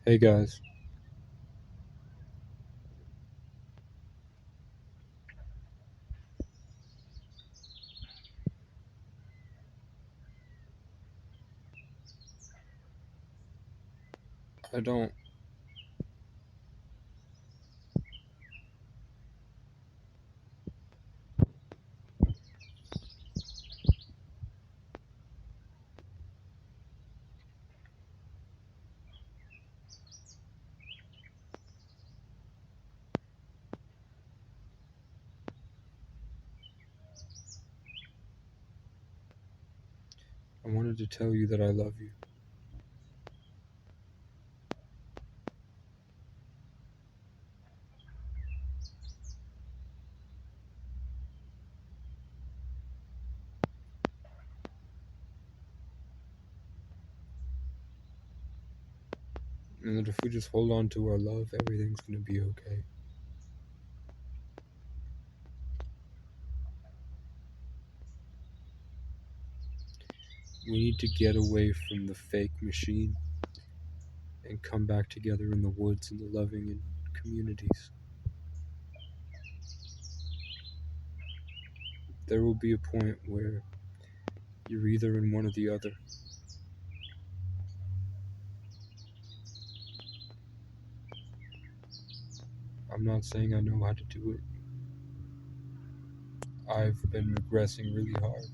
Hey guys, I don't. I wanted to tell you that I love you. And that if we just hold on to our love, everything's gonna be okay. We need to get away from the fake machine and come back together in the woods and the loving and communities. There will be a point where you're either in one or the other. I'm not saying I know how to do it. I've been regressing really hard.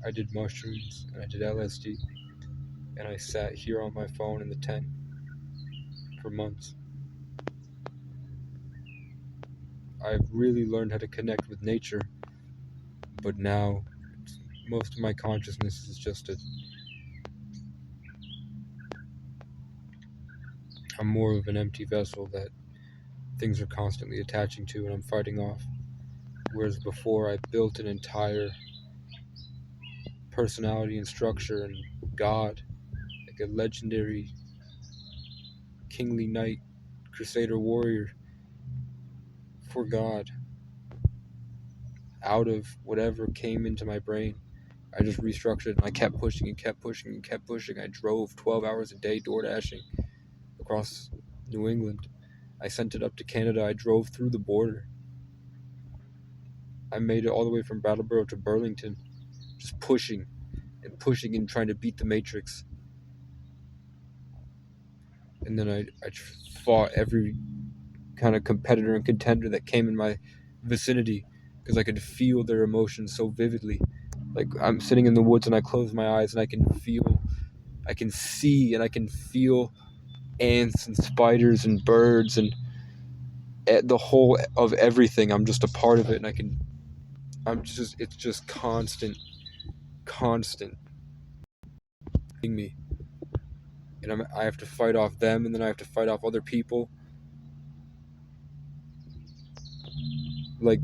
I did mushrooms and I did LSD, and I sat here on my phone in the tent for months. I've really learned how to connect with nature, but now most of my consciousness is just I'm more of an empty vessel that things are constantly attaching to and I'm fighting off. Whereas before I built an entire personality and structure and God, like a legendary kingly knight, crusader warrior for God, out of whatever came into my brain. I just restructured and I kept pushing and kept pushing and kept pushing. I drove 12 hours a day door dashing across New England. I sent it up to Canada. I drove through the border. I made it all the way from Brattleboro to Burlington, just pushing and pushing and trying to beat the Matrix. And then I fought every kind of competitor and contender that came in my vicinity because I could feel their emotions so vividly. Like I'm sitting in the woods and I close my eyes and I can feel, I can see and I can feel ants and spiders and birds and the whole of everything. I'm just a part of it and it's just constant me. And I have to fight off them, and then I have to fight off other people, like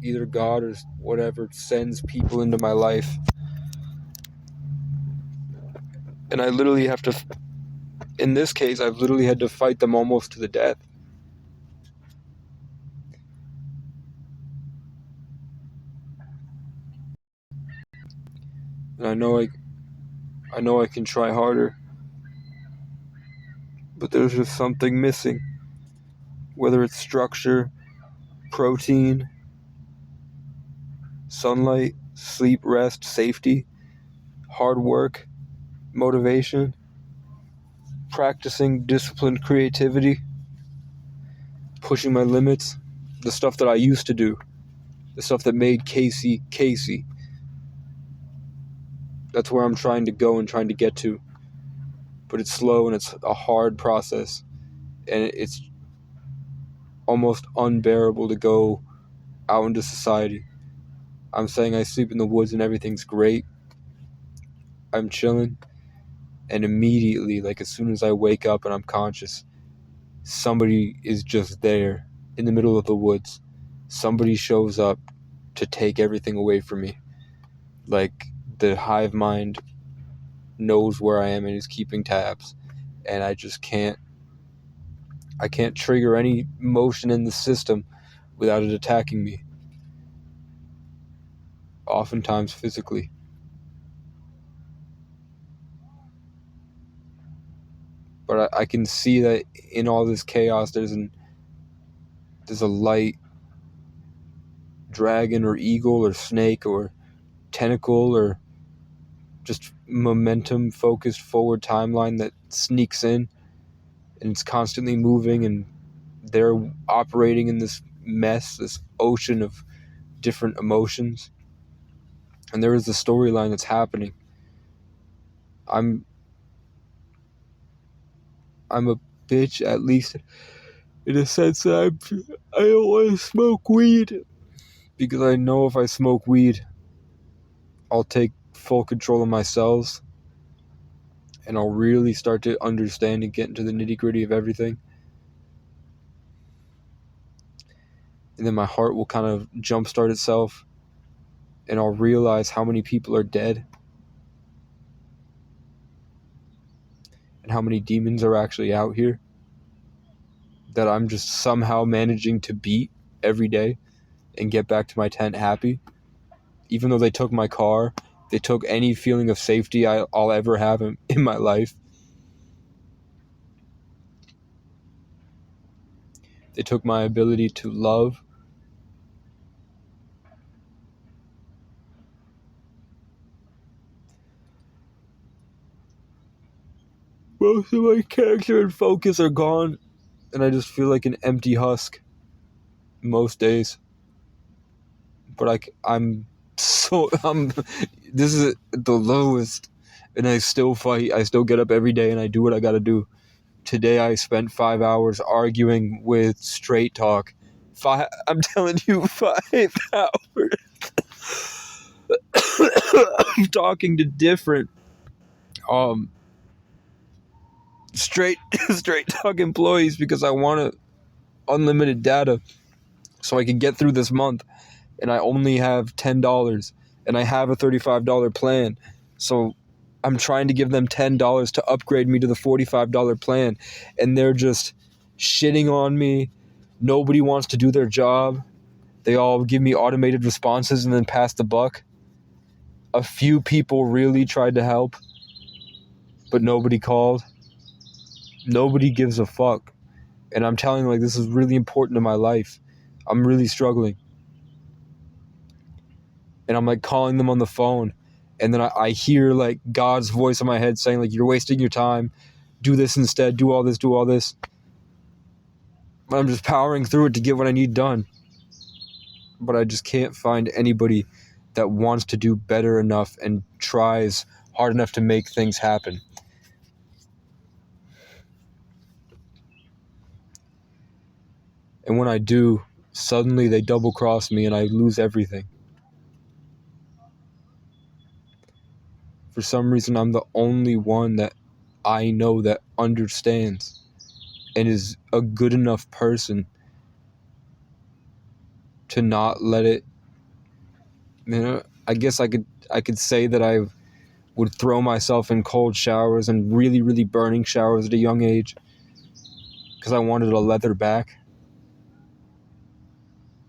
either God or whatever sends people into my life, and I literally have to. In this case, I've literally had to fight them almost to the death. And I know I can try harder, but there's just something missing. Whether it's structure, protein, sunlight, sleep, rest, safety, hard work, motivation, practicing disciplined creativity, pushing my limits, the stuff that I used to do, the stuff that made Casey Casey. That's where I'm trying to go and trying to get to. But it's slow and it's a hard process. And it's almost unbearable to go out into society. I'm saying I sleep in the woods and everything's great. I'm chilling. And immediately, like as soon as I wake up and I'm conscious, somebody is just there in the middle of the woods. Somebody shows up to take everything away from me. Like the hive mind knows where I am and is keeping tabs. And I can't trigger any motion in the system without it attacking me, oftentimes physically. But I can see that in all this chaos, there's a light dragon or eagle or snake or tentacle or just momentum focused forward timeline that sneaks in, and it's constantly moving, and they're operating in this mess, this ocean of different emotions. And there is a storyline that's happening. I'm a bitch, at least in a sense that I don't want to smoke weed, because I know if I smoke weed, I'll take full control of my cells, and I'll really start to understand and get into the nitty-gritty of everything. And then my heart will kind of jumpstart itself, and I'll realize how many people are dead and how many demons are actually out here that I'm just somehow managing to beat every day and get back to my tent happy. Even though they took my car, they took any feeling of safety I'll ever have in my life. They took my ability to love. Most of my character and focus are gone, and I just feel like an empty husk most days. But I'm this is the lowest, and I still fight. I still get up every day and I do what I gotta do. Today I spent 5 hours arguing with Straight Talk. I'm telling you, 5 hours. I'm talking to different straight talk employees because I want unlimited data so I can get through this month, and I only have $10, and I have a $35 plan. So I'm trying to give them $10 to upgrade me to the $45 plan, and they're just shitting on me. Nobody wants to do their job. They all give me automated responses and then pass the buck. A few people really tried to help, but nobody called. Nobody gives a fuck. And I'm telling you, like, this is really important to my life. I'm really struggling. And I'm like calling them on the phone, and then I hear like God's voice in my head saying, like, you're wasting your time. Do this instead. Do all this. Do all this. But I'm just powering through it to get what I need done. But I just can't find anybody that wants to do better enough and tries hard enough to make things happen. And when I do, suddenly they double cross me and I lose everything. For some reason, I'm the only one that I know that understands and is a good enough person to not let it, I guess I could say that I would throw myself in cold showers and really, really burning showers at a young age because I wanted a leather back,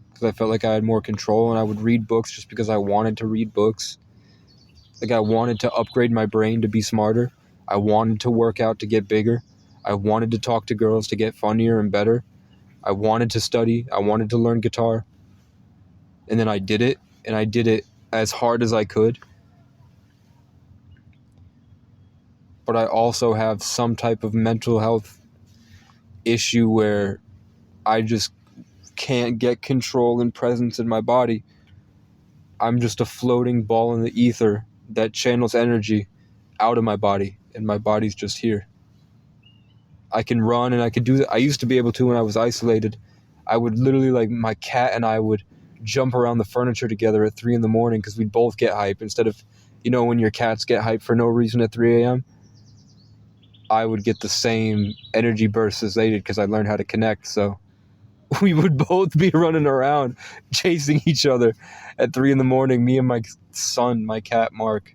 because I felt like I had more control, and I would read books just because I wanted to read books. Like, I wanted to upgrade my brain to be smarter. I wanted to work out to get bigger. I wanted to talk to girls to get funnier and better. I wanted to study. I wanted to learn guitar. And then I did it, and I did it as hard as I could. But I also have some type of mental health issue where I just can't get control and presence in my body. I'm just a floating ball in the ether that channels energy out of my body, and my body's just here. I can run, and I could do that. I used to be able to when I was isolated. I would literally, like, my cat and I would jump around the furniture together at 3 a.m. because we'd both get hype. Instead of, when your cats get hype for no reason at 3 a.m., I would get the same energy bursts as they did because I learned how to connect. So we would both be running around chasing each other at 3 a.m, me and my son, my cat Mark.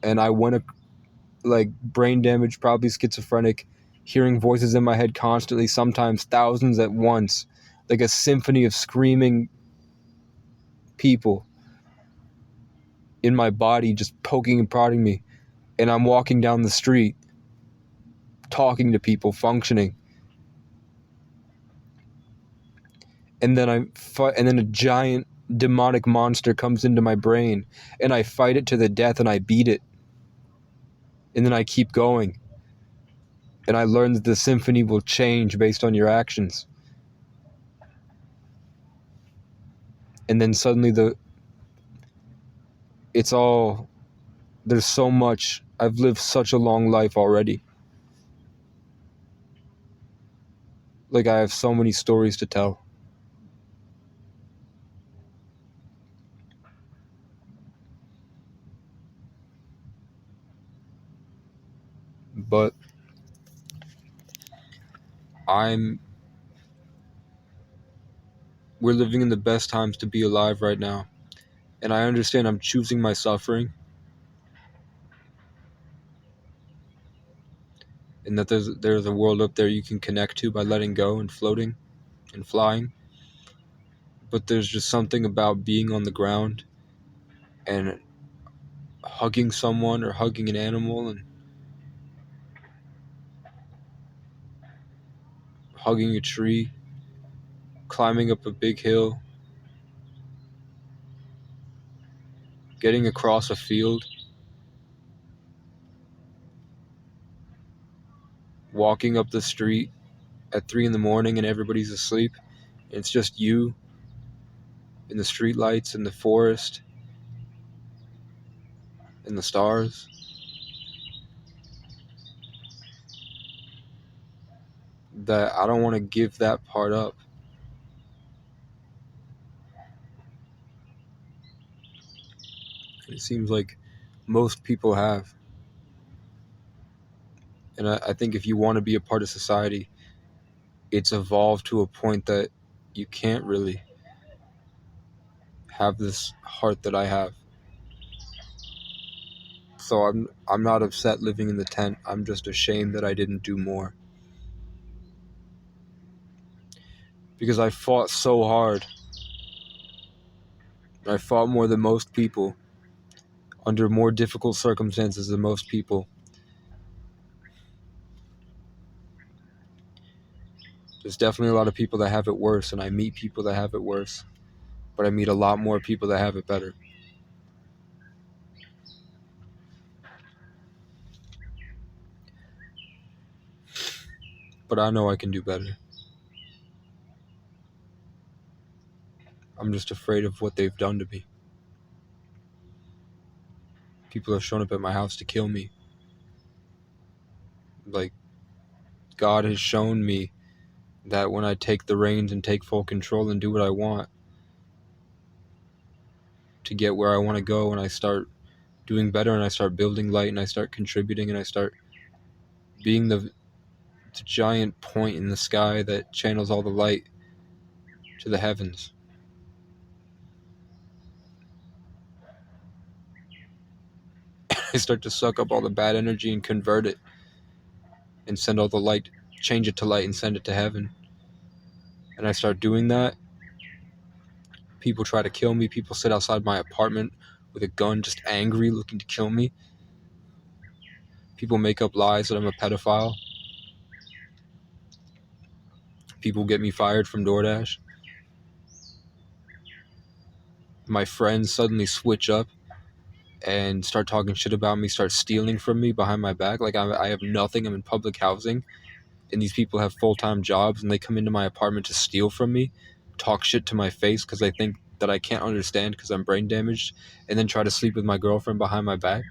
And I went like brain damage, probably schizophrenic, hearing voices in my head constantly, sometimes thousands at once, like a symphony of screaming people in my body just poking and prodding me. And I'm walking down the street, talking to people, functioning. And then and then a giant demonic monster comes into my brain, and I fight it to the death, and I beat it. And then I keep going. And I learn that the symphony will change based on your actions. And then suddenly there's so much. I've lived such a long life already. Like, I have so many stories to tell. But we're living in the best times to be alive right now. And I understand I'm choosing my suffering. And that there's a world up there you can connect to by letting go and floating and flying. But there's just something about being on the ground and hugging someone or hugging an animal and hugging a tree, climbing up a big hill, getting across a field, walking up the street at 3 a.m. and everybody's asleep. And it's just you in the streetlights and the forest and the stars. That I don't want to give that part up. It seems like most people have. And I think if you want to be a part of society, it's evolved to a point that you can't really have this heart that I have. So I'm not upset living in the tent. I'm just ashamed that I didn't do more. Because I fought so hard. I fought more than most people, under more difficult circumstances than most people. There's definitely a lot of people that have it worse, and I meet people that have it worse. But I meet a lot more people that have it better. But I know I can do better. I'm just afraid of what they've done to me. People have shown up at my house to kill me. Like, God has shown me that when I take the reins and take full control and do what I want to get where I want to go, and I start doing better, and I start building light, and I start contributing, and I start being the giant point in the sky that channels all the light to the heavens. I start to suck up all the bad energy and convert it and send all the light, change it to light and send it to heaven. And I start doing that. People try to kill me. People sit outside my apartment with a gun, just angry, looking to kill me. People make up lies that I'm a pedophile. People get me fired from DoorDash. My friends suddenly switch up and start talking shit about me, start stealing from me behind my back. Like, I have nothing. I'm in public housing, and these people have full-time jobs, and they come into my apartment to steal from me, talk shit to my face because they think that I can't understand because I'm brain damaged, and then try to sleep with my girlfriend behind my back,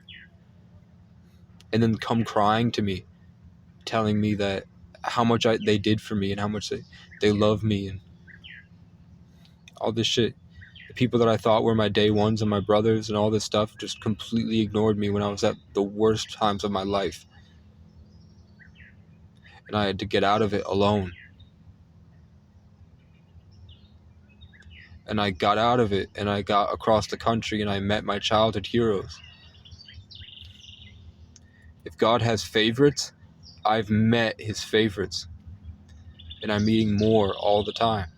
and then come crying to me, telling me that how much they did for me and how much they love me and all this shit. The people that I thought were my day ones and my brothers and all this stuff just completely ignored me when I was at the worst times of my life. And I had to get out of it alone. And I got out of it, and I got across the country, and I met my childhood heroes. If God has favorites, I've met his favorites. And I'm meeting more all the time.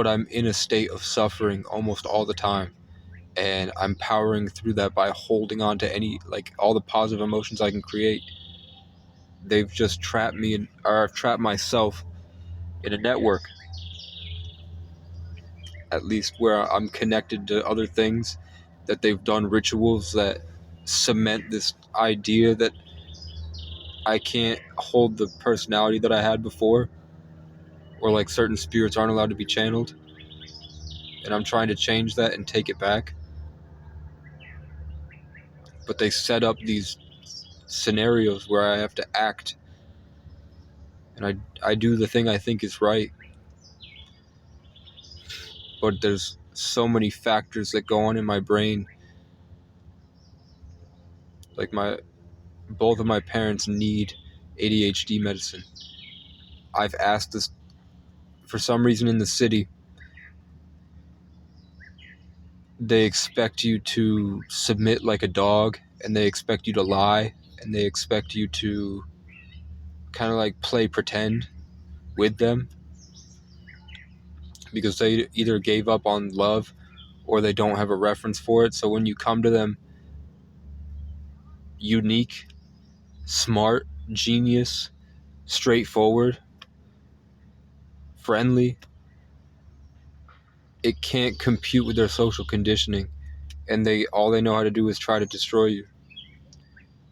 but I'm in a state of suffering almost all the time. And I'm powering through that by holding on to all the positive emotions I can create. They've just trapped me or I've trapped myself in a network, at least where I'm connected to other things, that they've done rituals that cement this idea that I can't hold the personality that I had before, or like certain spirits aren't allowed to be channeled. And I'm trying to change that and take it back. But they set up these scenarios where I have to act, and I do the thing I think is right. But there's so many factors that go on in my brain. Like both of my parents need ADHD medicine. I've asked this for some reason in the city. They expect you to submit like a dog, and they expect you to lie, and they expect you to kind of like play pretend with them, because they either gave up on love or they don't have a reference for it. So when you come to them unique, smart, genius, straightforward, friendly, it can't compute with their social conditioning, and all they know how to do is try to destroy you.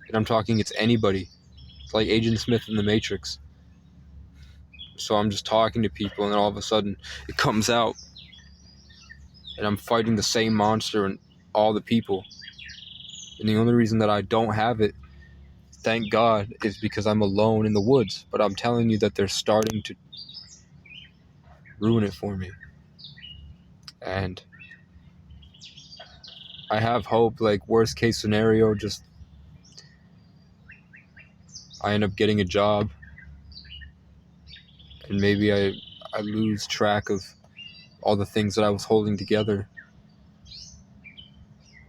And I'm talking, it's anybody. It's like Agent Smith in the Matrix. So I'm just talking to people, and then all of a sudden it comes out, and I'm fighting the same monster and all the people. And the only reason that I don't have it, thank God, is because I'm alone in the woods. But I'm telling you that they're starting to ruin it for me. And I have hope, like worst case scenario, just I end up getting a job, and maybe I lose track of all the things that I was holding together.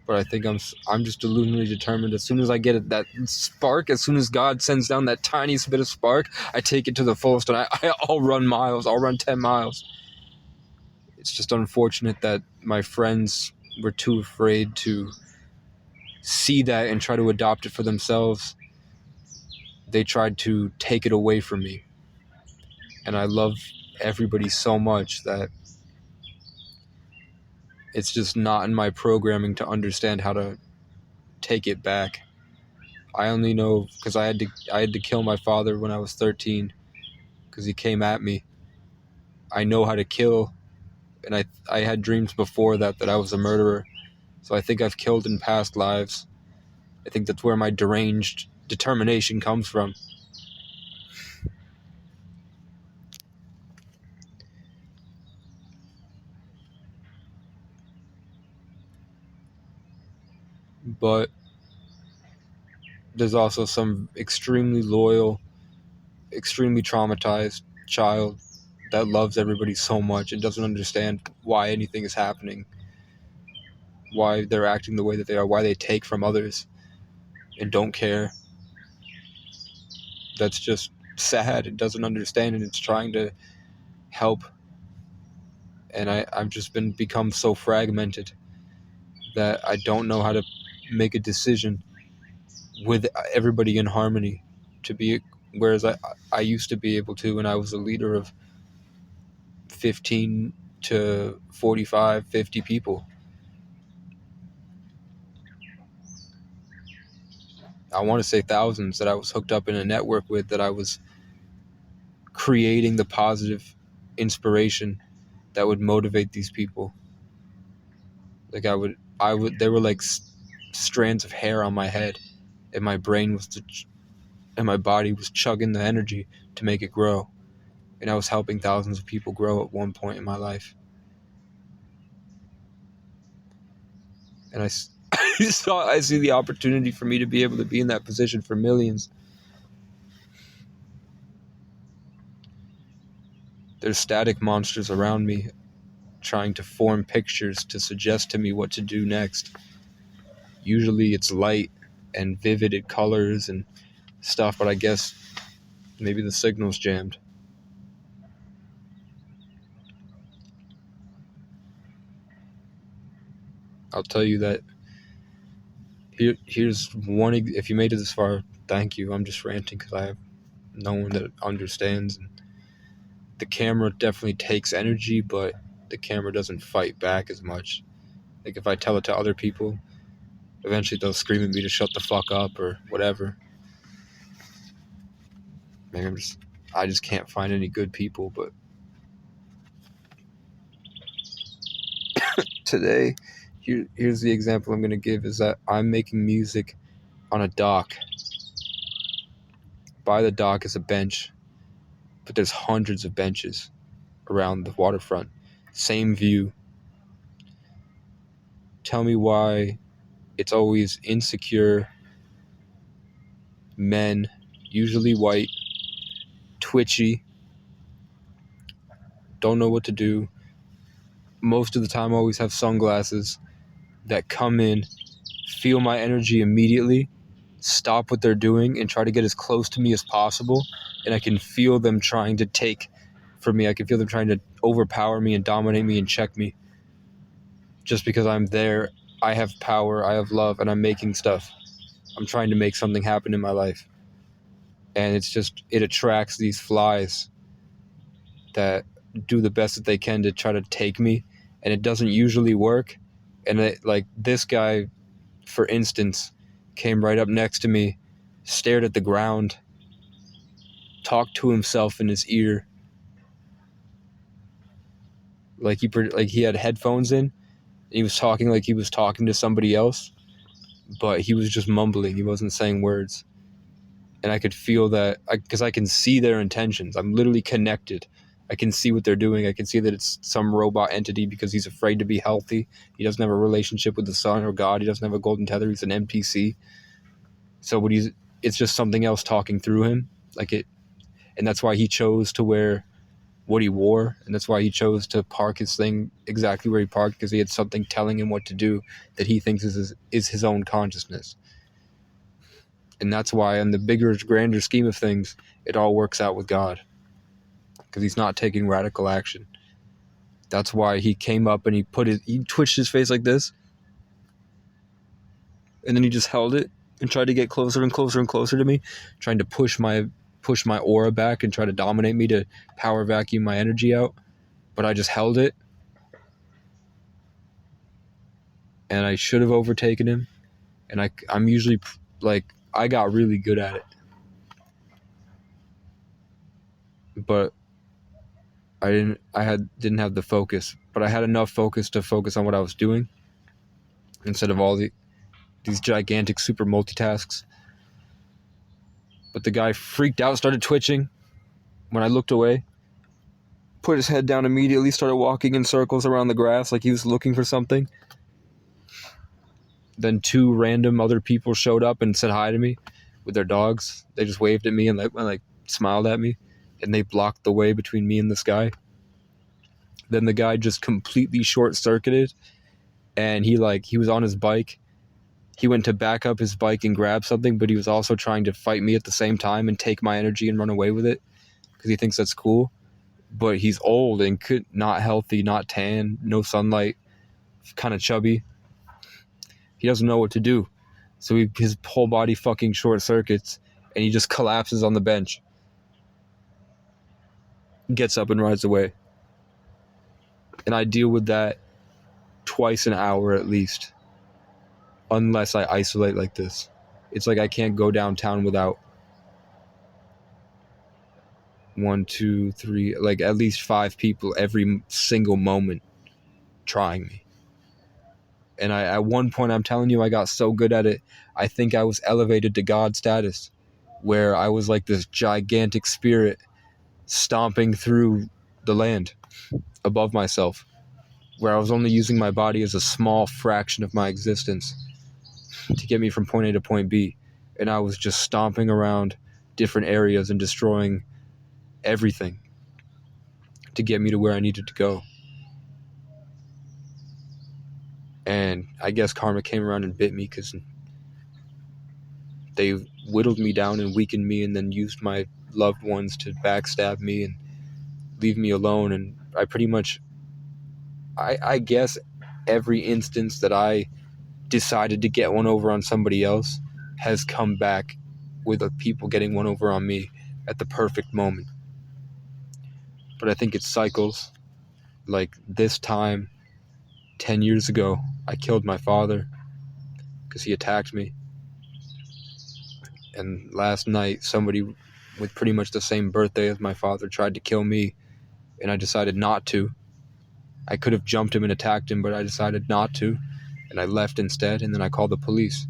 But I think I'm just delusionally determined. As soon as I get that spark, as soon as God sends down that tiniest bit of spark, I take it to the fullest, and I'll run miles. I'll run 10 miles. It's just unfortunate that my friends were too afraid to see that and try to adopt it for themselves. They tried to take it away from me. And I love everybody so much that it's just not in my programming to understand how to take it back. I only know because I had to kill my father when I was 13 because he came at me. I know how to kill, and I had dreams before that I was a murderer. So I think I've killed in past lives. I think that's where my deranged determination comes from. But there's also some extremely loyal, extremely traumatized child that loves everybody so much and doesn't understand why anything is happening, why they're acting the way that they are, why they take from others and don't care. That's just sad. It doesn't understand, and it's trying to help. And I've just become so fragmented that I don't know how to make a decision with everybody in harmony to be, whereas I used to be able to when I was a leader of 15 to 45, 50 people. I want to say thousands that I was hooked up in a network with, that I was creating the positive inspiration that would motivate these people. Like they were like strands of hair on my head, and my brain and my body was chugging the energy to make it grow. And I was helping thousands of people grow at one point in my life. And I see the opportunity for me to be able to be in that position for millions. There's static monsters around me trying to form pictures to suggest to me what to do next. Usually it's light and vivid colors and stuff, but I guess maybe the signal's jammed. I'll tell you that here's one. If you made it this far, thank you. I'm just ranting because I have no one that understands. And the camera definitely takes energy, but the camera doesn't fight back as much. Like if I tell it to other people, eventually they'll scream at me to shut the fuck up or whatever. Maybe I just can't find any good people. But today, here's the example I'm gonna give is that I'm making music on a dock. By the dock is a bench, but there's hundreds of benches around the waterfront. Same view. Tell me why it's always insecure men, usually white, twitchy, don't know what to do. Most of the time, I always have sunglasses that come in, feel my energy immediately, stop what they're doing, and try to get as close to me as possible. And I can feel them trying to take from me. I can feel them trying to overpower me and dominate me and check me. Just because I'm there, I have power, I have love, and I'm making stuff. I'm trying to make something happen in my life. And it attracts these flies that do the best that they can to try to take me. And it doesn't usually work. And like this guy, for instance, came right up next to me, stared at the ground, talked to himself in his ear. Like he had headphones in. And he was talking like he was talking to somebody else. But he was just mumbling. He wasn't saying words. And I could feel that, because I can see their intentions. I'm literally connected. I can see what they're doing. I can see that it's some robot entity because he's afraid to be healthy. He doesn't have a relationship with the sun or God. He doesn't have a golden tether. He's an NPC. So it's just something else talking through him. And that's why he chose to wear what he wore. And that's why he chose to park his thing exactly where he parked, because he had something telling him what to do that he thinks is his own consciousness. And that's why, in the bigger, grander scheme of things, it all works out with God. Because he's not taking radical action. That's why he came up and he twitched his face like this. And then he just held it and tried to get closer and closer and closer to me, trying to push my aura back and try to dominate me, to power vacuum my energy out. But I just held it. And I should have overtaken him. And I'm usually, I got really good at it. But I didn't have the focus, but I had enough focus to focus on what I was doing instead of all these gigantic super multitasks. But the guy freaked out, started twitching when I looked away, put his head down immediately, started walking in circles around the grass like he was looking for something. Then 2 random other people showed up and said hi to me with their dogs. They just waved at me and smiled at me, and they blocked the way between me and this guy. Then the guy just completely short-circuited, and he was on his bike. He went to back up his bike and grab something, but he was also trying to fight me at the same time and take my energy and run away with it because he thinks that's cool. But he's old and not healthy, not tan, no sunlight, kind of chubby. He doesn't know what to do. So his whole body fucking short circuits, and he just collapses on the bench. Gets up and rides away. And I deal with that twice an hour at least, unless I isolate like this. It's like I can't go downtown without 1, 2, 3, at least 5 people every single moment trying me. And at one point, I'm telling you, I got so good at it, I think I was elevated to God status, where I was like this gigantic spirit stomping through the land above myself, where I was only using my body as a small fraction of my existence to get me from point A to point B. And I was just stomping around different areas and destroying everything to get me to where I needed to go. And I guess karma came around and bit me, because they whittled me down and weakened me, and then used my loved ones to backstab me and leave me alone. And I pretty much, I guess every instance that I decided to get one over on somebody else has come back with people getting one over on me at the perfect moment. But I think it cycles. Like this time, 10 years ago, I killed my father because he attacked me. And last night, somebody with pretty much the same birthday as my father tried to kill me, and I decided not to. I could have jumped him and attacked him, but I decided not to, and I left instead, and then I called the police.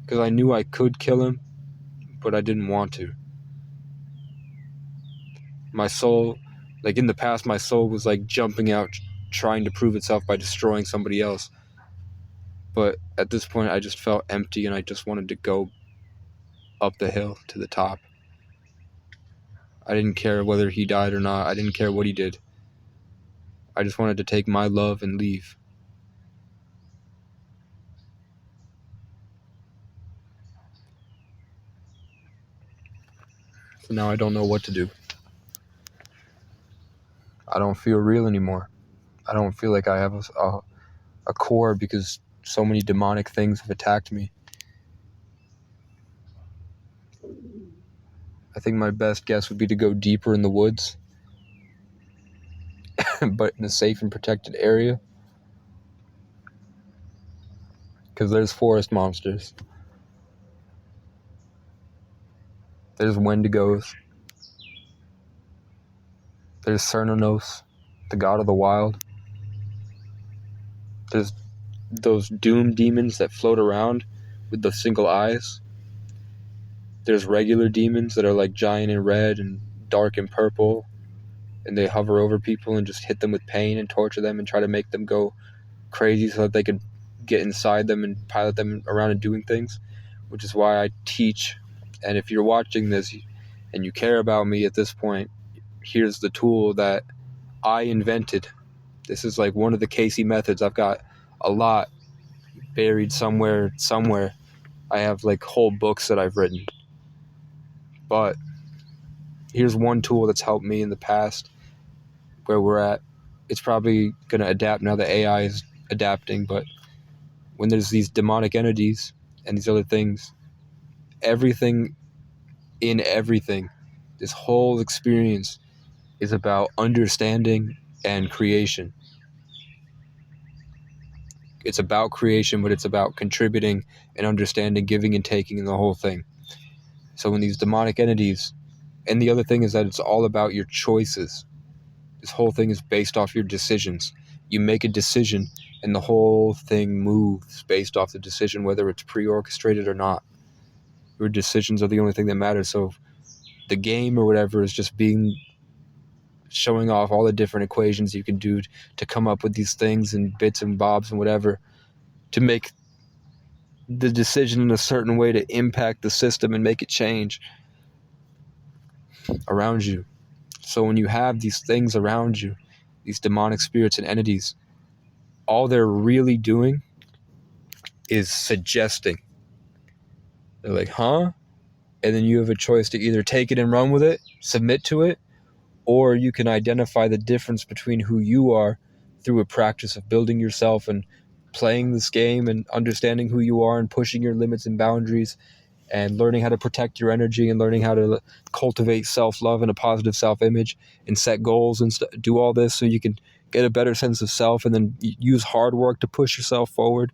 Because I knew I could kill him, but I didn't want to. My soul, like in the past, my soul was like jumping out, trying to prove itself by destroying somebody else. But at this point, I just felt empty, and I just wanted to go up the hill to the top. I didn't care whether he died or not. I didn't care what he did. I just wanted to take my love and leave. So now I don't know what to do. I don't feel real anymore. I don't feel like I have a core because so many demonic things have attacked me. I think my best guess would be to go deeper in the woods, but in a safe and protected area. Because there's forest monsters. There's wendigos. There's Cernanos, the god of the wild. There's those doom demons that float around with the single eyes. There's regular demons that are like giant and red and dark and purple, and they hover over people and just hit them with pain and torture them and try to make them go crazy so that they can get inside them and pilot them around and doing things, which is why I teach. And if you're watching this and you care about me at this point, here's the tool that I invented. This is like one of the Casey methods. I've got a lot buried somewhere. I have like whole books that I've written. But here's one tool that's helped me in the past where we're at. It's probably going to adapt now that AI is adapting, but when there's these demonic entities and these other things, everything in everything, this whole experience is about understanding and creation. It's about creation, but it's about contributing and understanding, giving and taking in the whole thing. So when these demonic entities, and the other thing is that it's all about your choices. This whole thing is based off your decisions. You make a decision and the whole thing moves based off the decision, whether it's pre-orchestrated or not. Your decisions are the only thing that matters. So the game or whatever is just showing off all the different equations you can do to come up with these things and bits and bobs and whatever to make the decision in a certain way to impact the system and make it change around you. So when you have these things around you, these demonic spirits and entities, all they're really doing is suggesting. They're like, huh? And then you have a choice to either take it and run with it, submit to it, or you can identify the difference between who you are through a practice of building yourself and playing this game and understanding who you are and pushing your limits and boundaries and learning how to protect your energy and learning how to cultivate self-love and a positive self-image and set goals and do all this so you can get a better sense of self and then use hard work to push yourself forward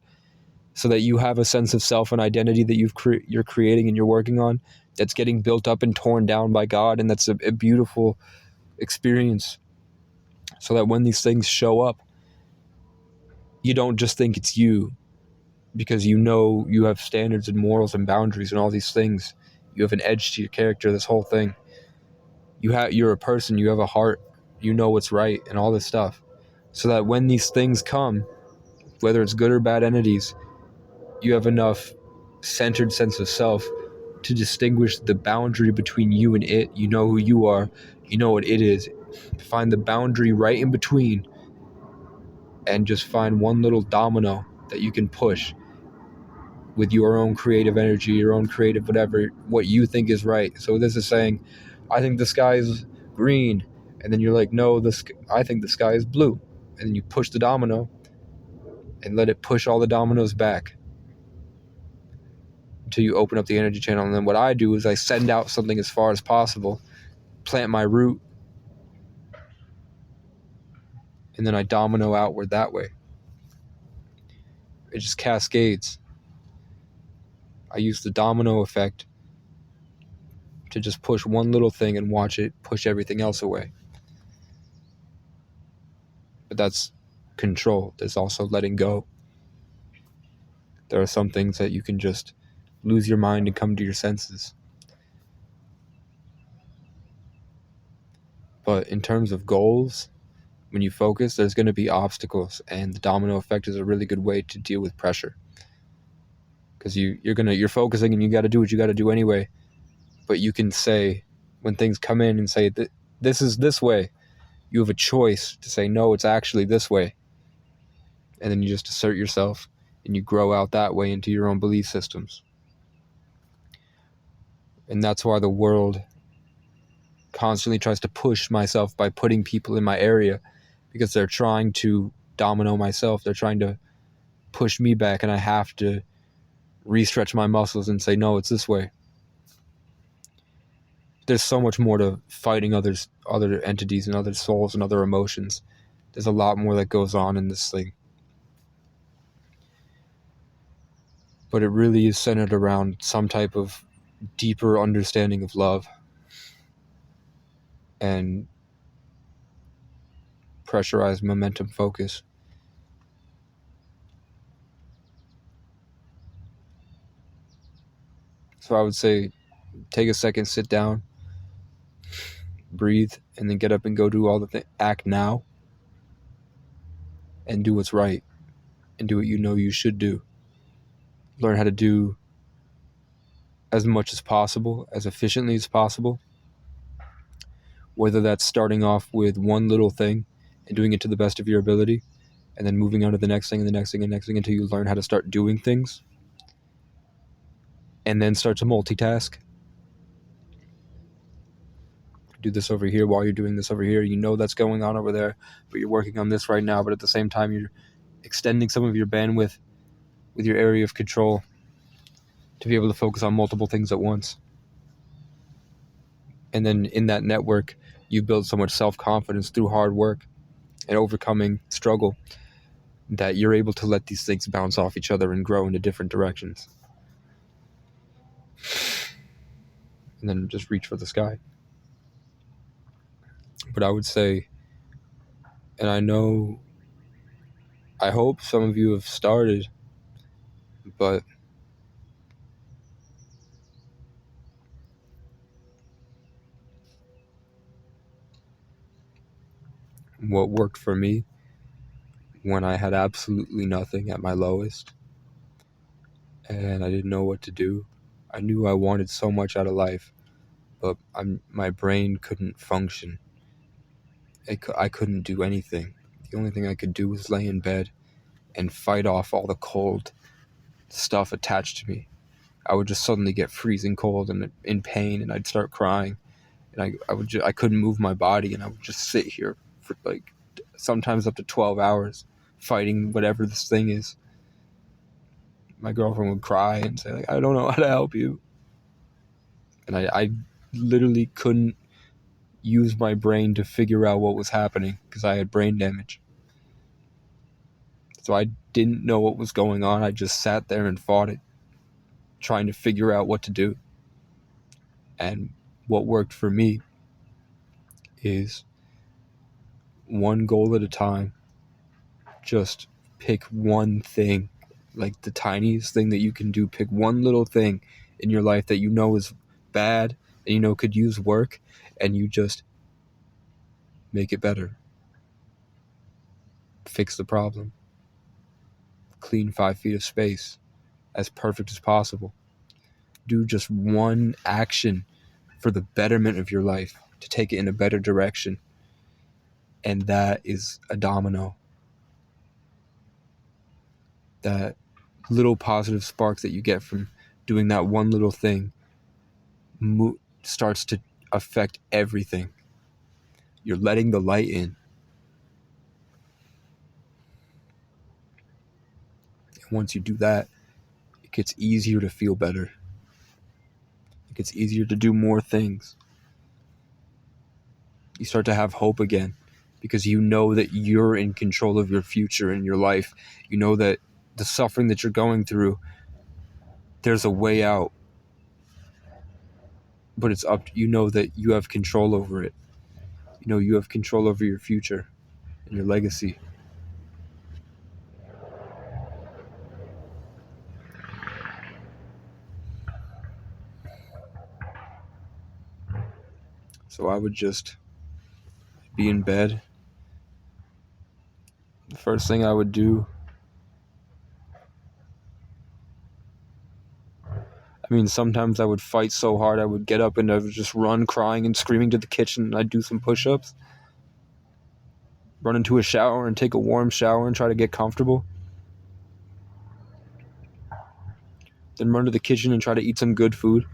so that you have a sense of self and identity that you're creating and you're working on that's getting built up and torn down by God, and that's a beautiful experience. So that when these things show up, you don't just think it's you, because you know you have standards and morals and boundaries and all these things. You have an edge to your character, this whole thing. You're a person, you have a heart, you know what's right and all this stuff. So that when these things come, whether it's good or bad entities, you have enough centered sense of self to distinguish the boundary between you and it. You know who you are, you know what it is. Find the boundary right in between and just find one little domino that you can push with your own creative energy, your own creative whatever, what you think is right. So this is saying, I think the sky is green, And then you're like, no, I think the sky is blue. And then you push the domino and let it push all the dominoes back until you open up the energy channel. And then what I do is I send out something as far as possible, plant my root, and then I domino outward that way. It just cascades. I use the domino effect to just push one little thing and watch it push everything else away. But that's control. There's also letting go. There are some things that you can just lose your mind and come to your senses. But in terms of goals, when you focus, there's going to be obstacles, and the domino effect is a really good way to deal with pressure. Because you're focusing and you got to do what you got to do anyway. But you can say, when things come in and say that this is this way, you have a choice to say, no, it's actually this way. And then you just assert yourself and you grow out that way into your own belief systems. And that's why the world constantly tries to push myself by putting people in my area, because they're trying to domino myself. They're trying to push me back, and I have to re-stretch my muscles and say, no, it's this way. There's so much more to fighting other entities and other souls and other emotions. There's a lot more that goes on in this thing. But it really is centered around some type of deeper understanding of love and pressurized momentum focus. So I would say, take a second, sit down, breathe, and then get up and go do all the things. Act now and do what's right and do what you know you should do. Learn how to do as much as possible, as efficiently as possible. Whether that's starting off with one little thing and doing it to the best of your ability, and then moving on to the next thing and the next thing and the next thing until you learn how to start doing things, and then start to multitask. Do this over here while you're doing this over here. You know that's going on over there, but you're working on this right now, but at the same time you're extending some of your bandwidth with your area of control to be able to focus on multiple things at once. And then in that network, you build so much self-confidence through hard work and overcoming struggle that you're able to let these things bounce off each other and grow into different directions. And then just reach for the sky. But I would say, and I hope some of you have started, but what worked for me when I had absolutely nothing at my lowest and I didn't know what to do. I knew I wanted so much out of life, but my brain couldn't function. I couldn't do anything. The only thing I could do was lay in bed and fight off all the cold stuff attached to me. I would just suddenly get freezing cold and in pain, and I'd start crying, and I couldn't move my body, and I would just sit here for like sometimes up to 12 hours fighting whatever this thing is. My girlfriend would cry and say, like, I don't know how to help you. And I literally couldn't use my brain to figure out what was happening because I had brain damage. So I didn't know what was going on. I just sat there and fought it, trying to figure out what to do. And what worked for me is one goal at a time. Just pick one thing, like the tiniest thing that you can do. Pick one little thing in your life that you know is bad and you know could use work, and you just make it better. Fix the problem. Clean 5 feet of space as perfect as possible. Do just one action for the betterment of your life, to take it in a better direction. And that is a domino. That little positive spark that you get from doing that one little thing starts to affect everything. You're letting the light in. And once you do that, it gets easier to feel better. It gets easier to do more things. You start to have hope again because you know that you're in control of your future and your life. You know that the suffering that you're going through, there's a way out. But it's up, you know that you have control over it. You know you have control over your future and your legacy. So I would just be in bed. The first thing I would do, I mean, sometimes I would fight so hard I would get up and I would just run crying and screaming to the kitchen, and I'd do some push-ups, run into a shower and take a warm shower and try to get comfortable, then run to the kitchen and try to eat some good food,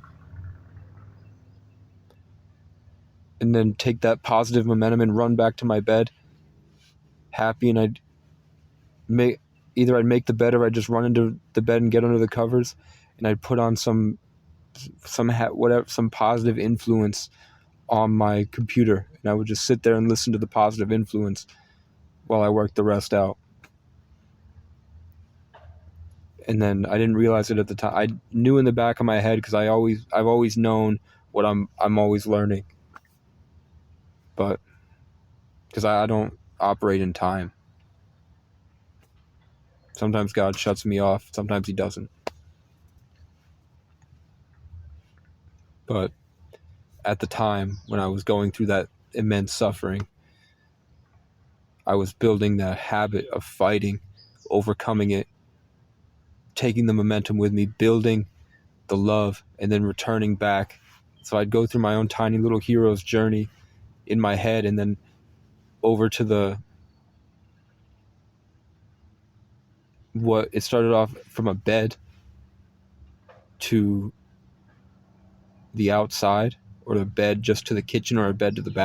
and then take that positive momentum and run back to my bed happy. And I'd make the bed, or I'd just run into the bed and get under the covers, and I'd put on some positive influence on my computer, and I would just sit there and listen to the positive influence while I worked the rest out. And then I didn't realize it at the time. I knew in the back of my head, because I've always known what I'm always learning. But because I don't operate in time. Sometimes God shuts me off, sometimes he doesn't. But at the time when I was going through that immense suffering, I was building that habit of fighting, overcoming it, taking the momentum with me, building the love, and then returning back. So I'd go through my own tiny little hero's journey in my head, and then over to what it started off from a bed to the outside, or the bed just to the kitchen, or a bed to the bathroom.